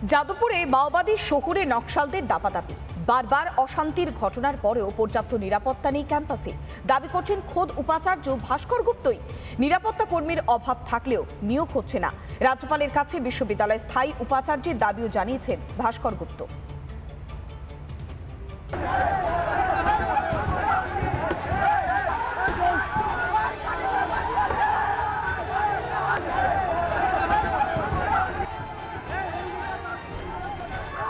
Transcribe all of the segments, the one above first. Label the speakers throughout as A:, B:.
A: যাদবপুরে মাওবাদী শহুরে নকশালদের দাপাদাপি, বারবার অশান্তির ঘটনার পরেও পর্যাপ্ত নিরাপত্তা নেই ক্যাম্পাসে। দাবি করছেন খোদ উপাচার্য ভাস্কর গুপ্তই। নিরাপত্তা কর্মীর অভাব থাকলেও নিয়োগ হচ্ছে না। রাজ্যপালের কাছে বিশ্ববিদ্যালয়ের স্থায়ী উপাচার্যের দাবিও জানিয়েছেন ভাস্কর গুপ্ত।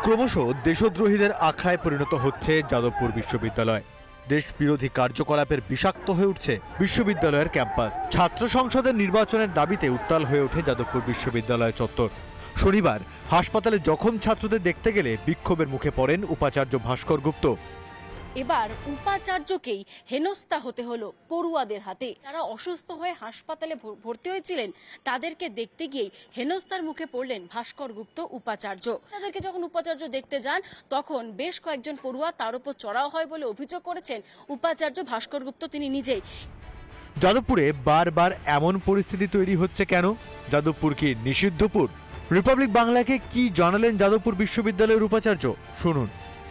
B: ক্রমশ দেশদ্রোহীদের আখড়ায় পরিণত হচ্ছে যাদবপুর বিশ্ববিদ্যালয়। দেশ বিরোধী কার্যকলাপের বিষাক্ত হয়ে উঠছে বিশ্ববিদ্যালয়ের ক্যাম্পাস। ছাত্র সংসদের নির্বাচনের দাবিতে উত্তাল হয়ে ওঠে যাদবপুর বিশ্ববিদ্যালয় চত্বর। শনিবার হাসপাতালে জখম ছাত্রদের দেখতে গেলে বিক্ষোভের মুখে পড়েন উপাচার্য ভাস্কর গুপ্ত।
C: এবার উপাচার্যকেই হেনস্থা হতে হলো পড়ুয়াদের হাতে। যারা অসুস্থ হয়ে হাসপাতালে ভর্তি হয়েছিলেন তাদেরকে দেখতে গিয়েই হেনস্থার মুখে পড়লেন ভাস্কর গুপ্ত উপাচার্য। তাদেরকে যখন উপাচার্য দেখতে যান তখন বেশ কয়েকজন পড়ুয়া তার উপর চড়াও হয় বলে অভিযোগ করেছেন উপাচার্য ভাস্কর গুপ্ত তিনি নিজেই।
B: যাদবপুরে বারবার এমন পরিস্থিতি তৈরি হচ্ছে কেন? যাদবপুর কি নিষিদ্ধপুর? রিপাবলিক বাংলাকে কি জানালেন যাদবপুর বিশ্ববিদ্যালয়ের উপাচার্য, শুনুন।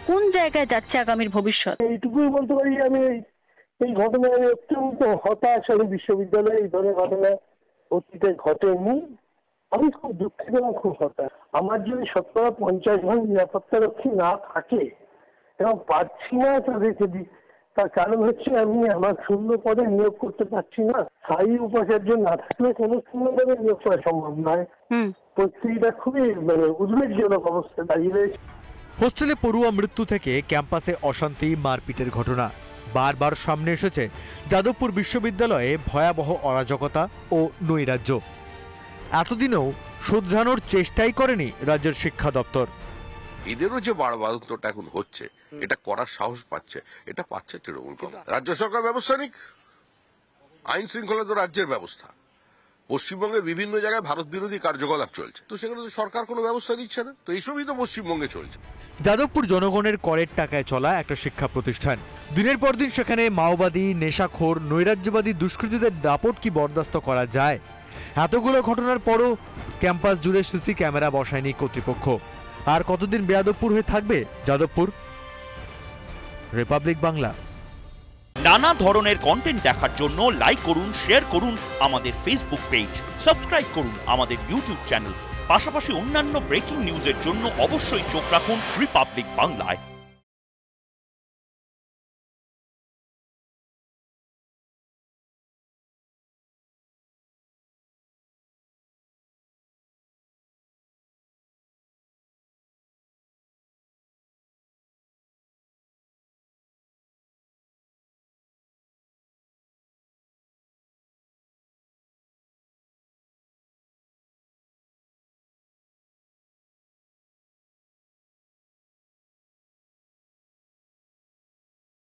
D: কোন জায়গায় যাচ্ছে আগামীর ভবিষ্যৎ?
E: এইটুকুই বলতে পারি, আমি এই ঘটনায় আমি অত্যন্ত হতাশ। আমি বিশ্ববিদ্যালয়ে এই ধরনের ঘটনা অতীতে ঘটেনি। আমি খুব দুঃখিত এবং খুব হতাশ। আমার যদি 50% নিরাপত্তা রক্ষী না থাকে এবং পারছি না তাদেরকে দিই, তার কারণ হচ্ছে আমি আমার শূন্য পদে নিয়োগ করতে পারছি না। স্থায়ী উপাচার্য না থাকলে কোনো শূন্য পদে নিয়োগ করা সম্ভব নয়। পরিস্থিতিটা খুবই উদ্বেগজনক অবস্থায় দাঁড়িয়ে রয়েছে।
B: হোস্টেলে পড়ুয়া মৃত্যু থেকে ক্যাম্পাসে অশান্তি, মারপিটের ঘটনা বারবার সামনে এসেছে। যাদবপুর বিশ্ববিদ্যালয়ে ভয়াবহ অরাজকতা ও নৈরাজ্য এতদিনেও শুধরানোর চেষ্টাই করেনি রাজ্যের শিক্ষা দপ্তর।
F: এদেরও যে বাড়বাড়ন্তটা এখন হচ্ছে, এটা করার সাহস পাচ্ছে, এটা পাচ্ছে তৃণমূল কংগ্রেস। রাজ্য সরকার ব্যবস্থা নিক, আইন শৃঙ্খলা তো রাজ্যের ব্যবস্থা। পশ্চিমবঙ্গের বিভিন্ন জায়গায় ভারত বিরোধী কার্যকলাপ চলছে, তো সেখানে তো সরকার কোনো ব্যবস্থা নিচ্ছে না। তো এইসবই তো পশ্চিমবঙ্গে চলছে।
B: যাদবপুর জনগণের করের টাকায় চলা একটা শিক্ষা প্রতিষ্ঠান। দিনের পর দিন সেখানে মাওবাদী, নেশাখোর, নৈরাজ্যবাদী দুষ্কৃতীদের দাপট কি বরদাস্ত করা যায়? এতগুলো ঘটনার পরও ক্যাম্পাস জুড়ে সিসি ক্যামেরা বসায়নি কর্তৃপক্ষ। আর কতদিন বেয়াদবপুর হয়ে থাকবে যাদবপুর? রিপাবলিক বাংলা।
G: নানা ধরনের কন্টেন্ট দেখার জন্য লাইক করুন, শেয়ার করুন আমাদের ফেসবুক পেজ, সাবস্ক্রাইব করুন আমাদের ইউটিউব চ্যানেল। পাশাপাশি অন্যান্য ব্রেকিং নিউজের জন্য অবশ্যই চোখ রাখুন রিপাবলিক বাংলায়।